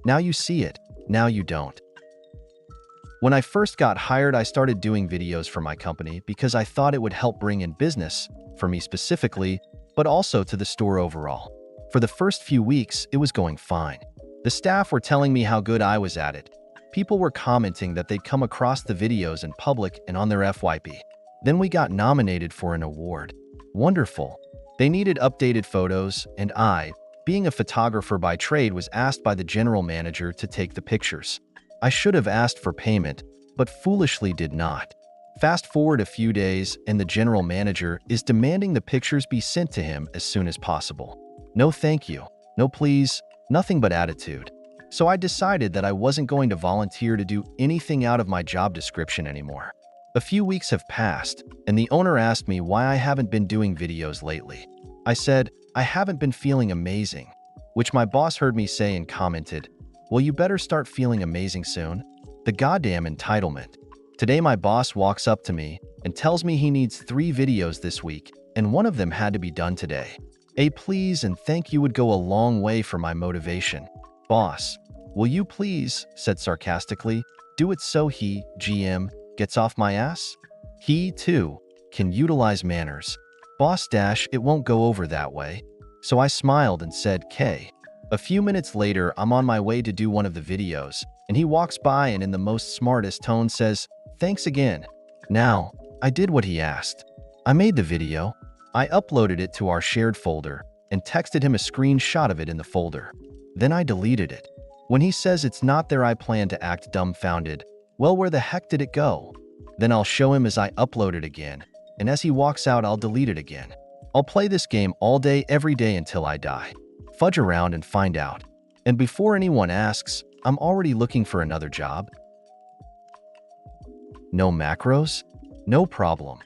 Now you see it, now you don't. When I first got hired, I started doing videos for my company because I thought it would help bring in business, for me specifically, but also to the store overall. For the first few weeks, it was going fine. The staff were telling me how good I was at it. People were commenting that they'd come across the videos in public and on their FYP. Then we got nominated for an award. Wonderful. They needed updated photos, and I, being a photographer by trade, was asked by the general manager to take the pictures. I should have asked for payment, but foolishly did not. Fast forward a few days, and the general manager is demanding the pictures be sent to him as soon as possible. No thank you, no please, nothing but attitude. So I decided that I wasn't going to volunteer to do anything out of my job description anymore. A few weeks have passed, and the owner asked me why I haven't been doing videos lately. I said, I haven't been feeling amazing, which my boss heard me say and commented, well, you better start feeling amazing soon. The goddamn entitlement. Today my boss walks up to me and tells me he needs 3 videos this week, and one of them had to be done today. A please and thank you would go a long way for my motivation. Boss, will you please, said sarcastically, do it so he, GM, gets off my ass? He, too, can utilize manners. Boss dash, it won't go over that way. So I smiled and said, K. A few minutes later, I'm on my way to do one of the videos, and he walks by and in the most smartest tone says, thanks again. Now, I did what he asked. I made the video. I uploaded it to our shared folder and texted him a screenshot of it in the folder. Then I deleted it. When he says it's not there, I plan to act dumbfounded. Well, where the heck did it go? Then I'll show him as I upload it again, and as he walks out, I'll delete it again. I'll play this game all day, every day until I die. Fudge around and find out. And before anyone asks, I'm already looking for another job. No macros? No problem.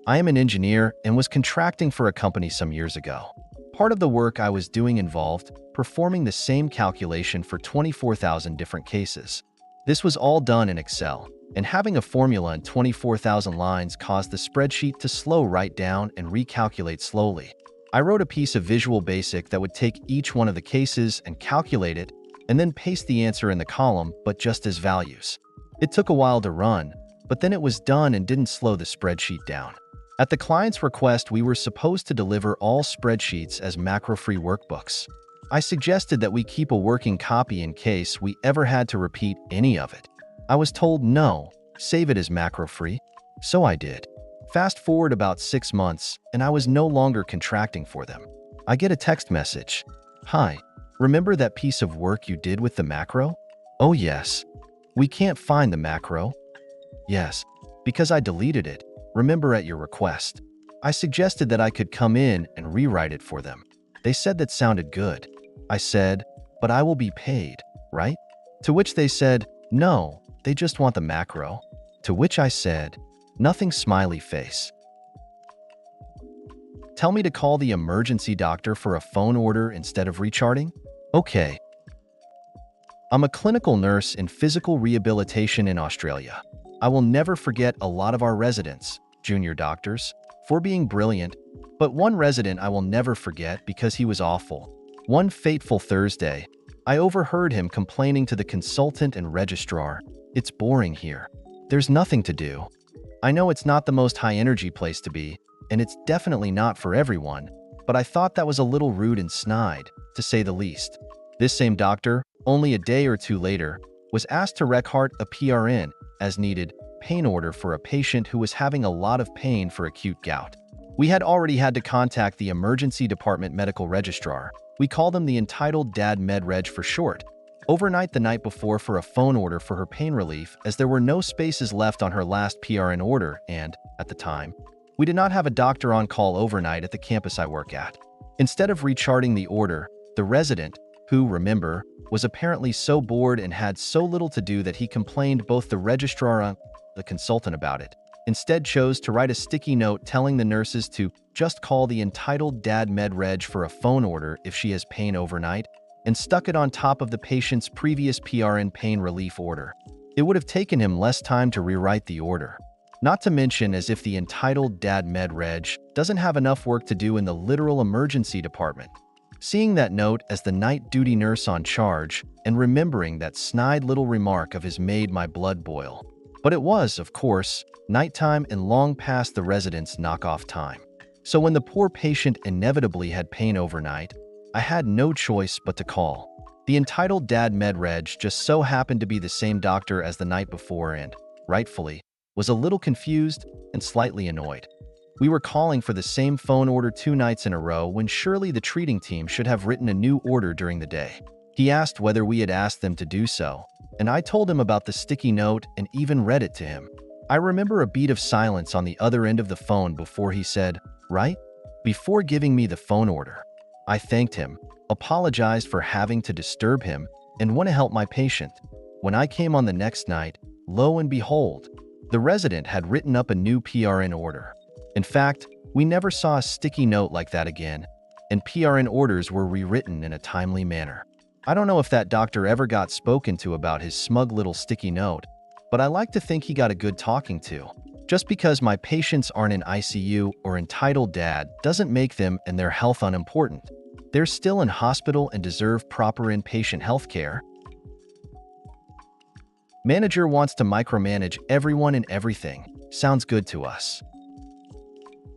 I am an engineer and was contracting for a company some years ago. Part of the work I was doing involved performing the same calculation for 24,000 different cases. This was all done in Excel, and having a formula in 24,000 lines caused the spreadsheet to slow right down and recalculate slowly. I wrote a piece of Visual Basic that would take each one of the cases and calculate it, and then paste the answer in the column, but just as values. It took a while to run, but then it was done and didn't slow the spreadsheet down. At the client's request, we were supposed to deliver all spreadsheets as macro-free workbooks. I suggested that we keep a working copy in case we ever had to repeat any of it. I was told no, save it as macro-free. So I did. Fast forward about 6 months, and I was no longer contracting for them. I get a text message. Hi, remember that piece of work you did with the macro? Oh yes. We can't find the macro. Yes, because I deleted it. Remember at your request. I suggested that I could come in and rewrite it for them. They said that sounded good. I said, but I will be paid, right? To which they said, no, they just want the macro. To which I said, nothing, smiley face. Tell me to call the emergency doctor for a phone order instead of recharting? Okay. I'm a clinical nurse in physical rehabilitation in Australia. I will never forget a lot of our residents, junior doctors, for being brilliant, but one resident I will never forget because he was awful. One fateful Thursday, I overheard him complaining to the consultant and registrar, "It's boring here. There's nothing to do." I know it's not the most high-energy place to be, and it's definitely not for everyone, but I thought that was a little rude and snide, to say the least. This same doctor, only a day or two later, was asked to record a PRN, as needed, pain order for a patient who was having a lot of pain for acute gout. We had already had to contact the emergency department medical registrar. We call them the entitled DAD Med Reg for short. Overnight the night before for a phone order for her pain relief, as there were no spaces left on her last PRN order, and, at the time, we did not have a doctor on call overnight at the campus I work at. Instead of recharting the order, the resident, who, remember, was apparently so bored and had so little to do that he complained both the registrar and the consultant about it, instead chose to write a sticky note telling the nurses to just call the entitled DAD Med Reg for a phone order if she has pain overnight, and stuck it on top of the patient's previous PRN pain relief order. It would have taken him less time to rewrite the order. Not to mention, as if the entitled DAD Med Reg doesn't have enough work to do in the literal emergency department. Seeing that note as the night duty nurse on charge and remembering that snide little remark of his made my blood boil. But it was, of course, nighttime and long past the resident's knock-off time. So when the poor patient inevitably had pain overnight, I had no choice but to call. The entitled dad med-reg just so happened to be the same doctor as the night before and, rightfully, was a little confused and slightly annoyed. We were calling for the same phone order 2 nights in a row when surely the treating team should have written a new order during the day. He asked whether we had asked them to do so, and I told him about the sticky note and even read it to him. I remember a beat of silence on the other end of the phone before he said, "Right?" Before giving me the phone order. I thanked him, apologized for having to disturb him, and want to help my patient. When I came on the next night, lo and behold, the resident had written up a new PRN order. In fact, we never saw a sticky note like that again, and PRN orders were rewritten in a timely manner. I don't know if that doctor ever got spoken to about his smug little sticky note, but I like to think he got a good talking to. Just because my patients aren't in ICU or entitled dad doesn't make them and their health unimportant. They're still in hospital and deserve proper inpatient health care. Manager wants to micromanage everyone and everything. Sounds good to us.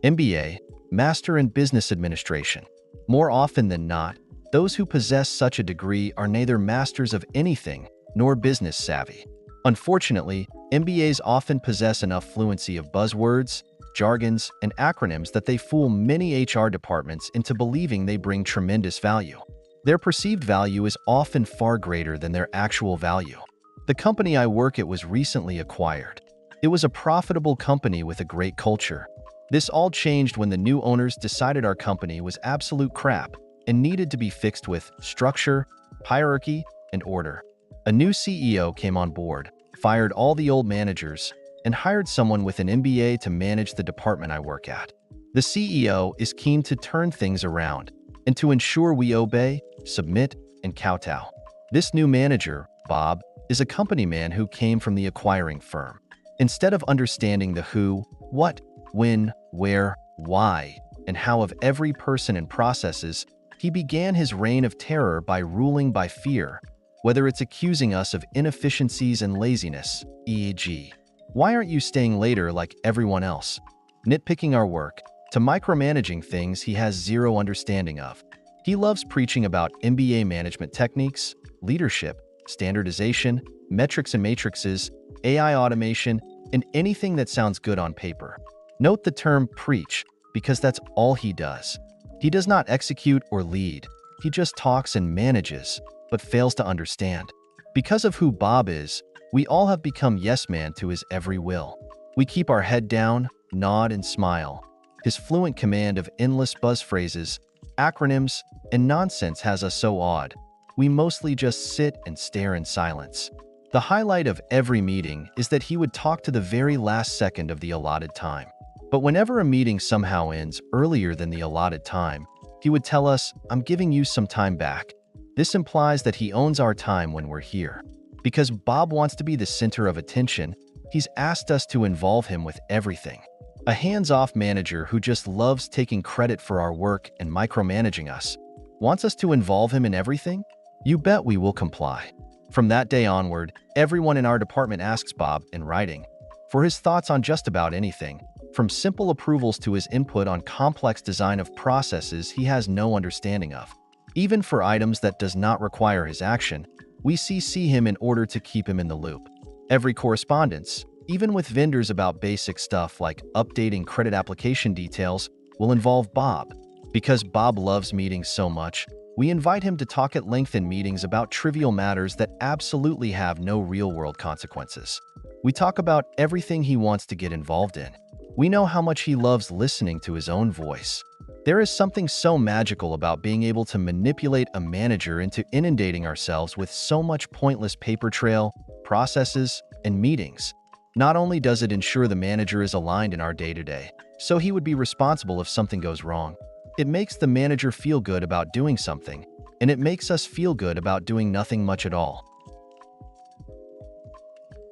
MBA, Master in Business Administration. More often than not, those who possess such a degree are neither masters of anything nor business savvy. Unfortunately, MBAs often possess enough fluency of buzzwords, jargons, and acronyms that they fool many HR departments into believing they bring tremendous value. Their perceived value is often far greater than their actual value. The company I work at was recently acquired. It was a profitable company with a great culture. This all changed when the new owners decided our company was absolute crap and needed to be fixed with structure, hierarchy, and order. A new CEO came on board, fired all the old managers, and hired someone with an MBA to manage the department I work at. The CEO is keen to turn things around and to ensure we obey, submit, and kowtow. This new manager, Bob, is a company man who came from the acquiring firm. Instead of understanding the who, what, when, where, why, and how of every person and processes, he began his reign of terror by ruling by fear, whether it's accusing us of inefficiencies and laziness, e.g., why aren't you staying later like everyone else? Nitpicking our work, to micromanaging things he has zero understanding of. He loves preaching about MBA management techniques, leadership, standardization, metrics and matrices, AI automation, and anything that sounds good on paper. Note the term preach, because that's all he does. He does not execute or lead. He just talks and manages, but fails to understand. Because of who Bob is, we all have become yes man to his every will. We keep our head down, nod, and smile. His fluent command of endless buzz phrases, acronyms, and nonsense has us so awed. We mostly just sit and stare in silence. The highlight of every meeting is that he would talk to the very last second of the allotted time. But whenever a meeting somehow ends earlier than the allotted time, he would tell us, "I'm giving you some time back." This implies that he owns our time when we're here. Because Bob wants to be the center of attention, he's asked us to involve him with everything. A hands-off manager who just loves taking credit for our work and micromanaging us wants us to involve him in everything? You bet we will comply. From that day onward, everyone in our department asks Bob, in writing, for his thoughts on just about anything, from simple approvals to his input on complex design of processes he has no understanding of. Even for items that does not require his action, we CC him in order to keep him in the loop. Every correspondence, even with vendors about basic stuff like updating credit application details, will involve Bob. Because Bob loves meetings so much, we invite him to talk at length in meetings about trivial matters that absolutely have no real-world consequences. We talk about everything he wants to get involved in. We know how much he loves listening to his own voice. There is something so magical about being able to manipulate a manager into inundating ourselves with so much pointless paper trail, processes, and meetings. Not only does it ensure the manager is aligned in our day-to-day, so he would be responsible if something goes wrong, it makes the manager feel good about doing something, and it makes us feel good about doing nothing much at all.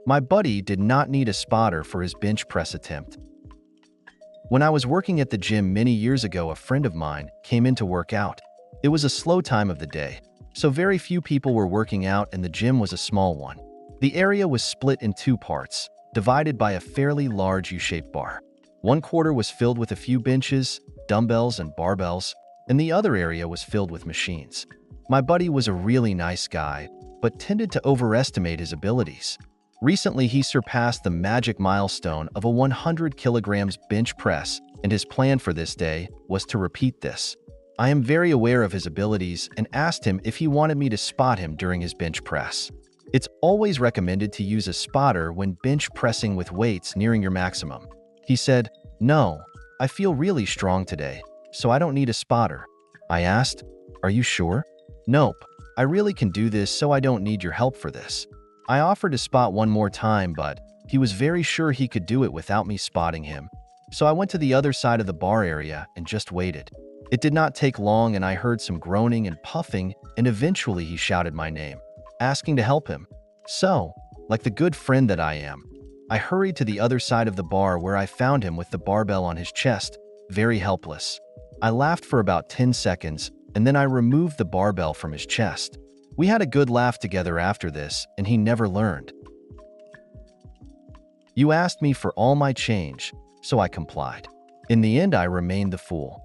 My buddy did not need a spotter for his bench press attempt. When I was working at the gym many years ago, a friend of mine came in to work out. It was a slow time of the day, so very few people were working out and the gym was a small one. The area was split in two parts, divided by a fairly large U-shaped bar. One quarter was filled with a few benches, dumbbells, and barbells, and the other area was filled with machines. My buddy was a really nice guy, but tended to overestimate his abilities. Recently, he surpassed the magic milestone of a 100 kilograms bench press, and his plan for this day was to repeat this. I am very aware of his abilities and asked him if he wanted me to spot him during his bench press. It's always recommended to use a spotter when bench pressing with weights nearing your maximum. He said, "No, I feel really strong today, so I don't need a spotter." I asked, "Are you sure?" "Nope, I really can do this, so I don't need your help for this." I offered to spot one more time, but he was very sure he could do it without me spotting him. So I went to the other side of the bar area and just waited. It did not take long and I heard some groaning and puffing, and eventually he shouted my name, asking to help him. So, like the good friend that I am, I hurried to the other side of the bar where I found him with the barbell on his chest, very helpless. I laughed for about 10 seconds, and then I removed the barbell from his chest. We had a good laugh together after this, and he never learned. You asked me for all my change, so I complied. In the end, I remained the fool.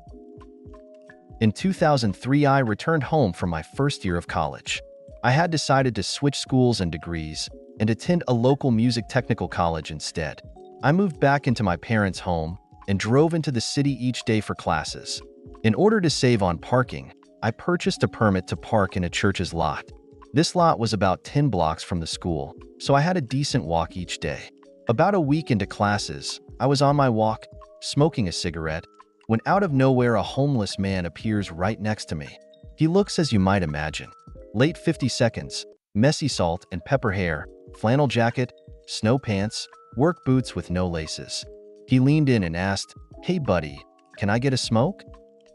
In 2003, I returned home from my first year of college. I had decided to switch schools and degrees and attend a local music technical college instead. I moved back into my parents' home and drove into the city each day for classes. In order to save on parking, I purchased a permit to park in a church's lot. This lot was about 10 blocks from the school, so I had a decent walk each day. About a week into classes, I was on my walk, smoking a cigarette, when out of nowhere a homeless man appears right next to me. He looks as you might imagine. Late 50 seconds, messy salt and pepper hair, flannel jacket, snow pants, work boots with no laces. He leaned in and asked, "Hey buddy, can I get a smoke?"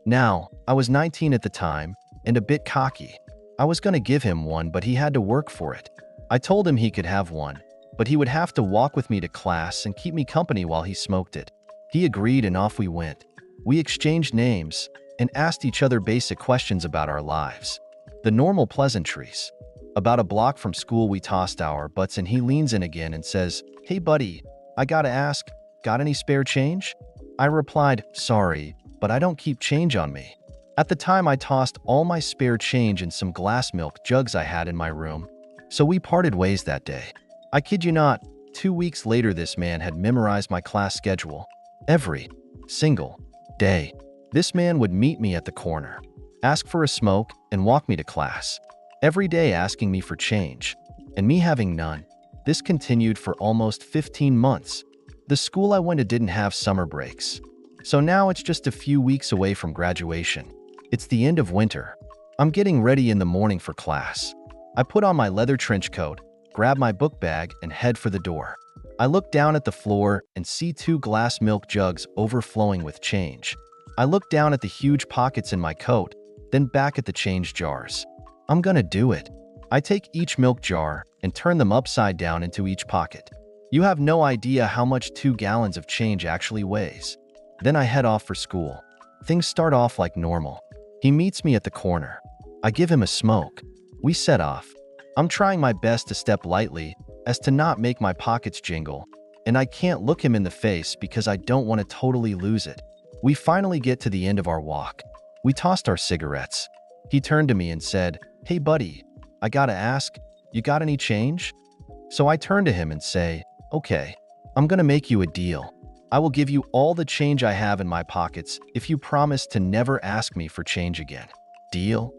Now, I was 19 at the time and a bit cocky. I was going to give him one, but he had to work for it. I told him he could have one, but he would have to walk with me to class and keep me company while he smoked it. He agreed and off we went. We exchanged names and asked each other basic questions about our lives. The normal pleasantries. About a block from school, we tossed our butts and he leans in again and says, "Hey buddy, I gotta ask, got any spare change?" I replied, "Sorry, but I don't keep change on me." At the time, I tossed all my spare change in some glass milk jugs I had in my room. So we parted ways that day. I kid you not, 2 weeks later this man had memorized my class schedule. Every single day. This man would meet me at the corner, ask for a smoke, and walk me to class. Every day asking me for change, and me having none. This continued for almost 15 months. The school I went to didn't have summer breaks. So now it's just a few weeks away from graduation. It's the end of winter. I'm getting ready in the morning for class. I put on my leather trench coat, grab my book bag, and head for the door. I look down at the floor and see 2 glass milk jugs overflowing with change. I look down at the huge pockets in my coat, then back at the change jars. I'm gonna do it. I take each milk jar and turn them upside down into each pocket. You have no idea how much 2 gallons of change actually weighs. Then I head off for school. Things start off like normal. He meets me at the corner. I give him a smoke. We set off. I'm trying my best to step lightly as to not make my pockets jingle, and I can't look him in the face because I don't want to totally lose it. We finally get to the end of our walk. We tossed our cigarettes. He turned to me and said, "Hey buddy, I gotta ask, you got any change?" So I turn to him and say, "Okay, I'm gonna make you a deal. I will give you all the change I have in my pockets if you promise to never ask me for change again. Deal?"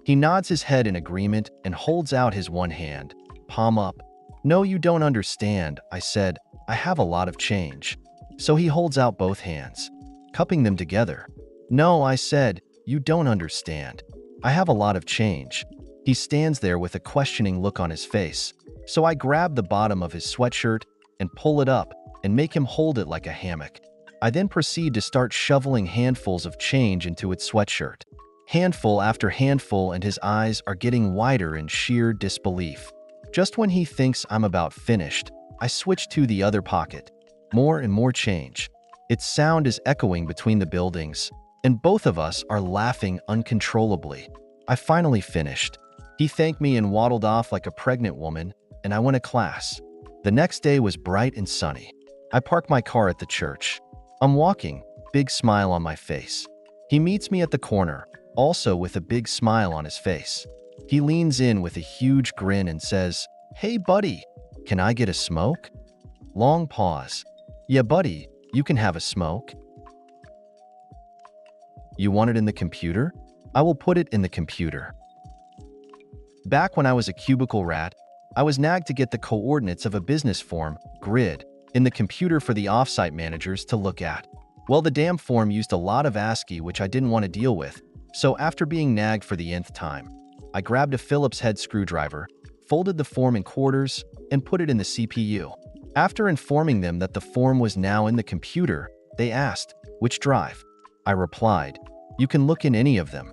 He nods his head in agreement and holds out his one hand, palm up. "No, you don't understand," I said. "I have a lot of change." So he holds out both hands, cupping them together. "No," I said, "you don't understand. I have a lot of change." He stands there with a questioning look on his face. So I grab the bottom of his sweatshirt and pull it up and make him hold it like a hammock. I then proceed to start shoveling handfuls of change into its sweatshirt. Handful after handful, and his eyes are getting wider in sheer disbelief. Just when he thinks I'm about finished, I switch to the other pocket. More and more change. Its sound is echoing between the buildings, and both of us are laughing uncontrollably. I finally finished. He thanked me and waddled off like a pregnant woman, and I went to class. The next day was bright and sunny. I park my car at the church. I'm walking, big smile on my face. He meets me at the corner, also with a big smile on his face. He leans in with a huge grin and says, "Hey buddy, can I get a smoke?" Long pause. "Yeah buddy, you can have a smoke." "You want it in the computer? I will put it in the computer." Back when I was a cubicle rat, I was nagged to get the coordinates of a business form, grid, in the computer for the offsite managers to look at. Well, the damn form used a lot of ASCII which I didn't want to deal with, so after being nagged for the nth time, I grabbed a Phillips head screwdriver, folded the form in quarters, and put it in the CPU. After informing them that the form was now in the computer, they asked, "Which drive?" I replied, "You can look in any of them."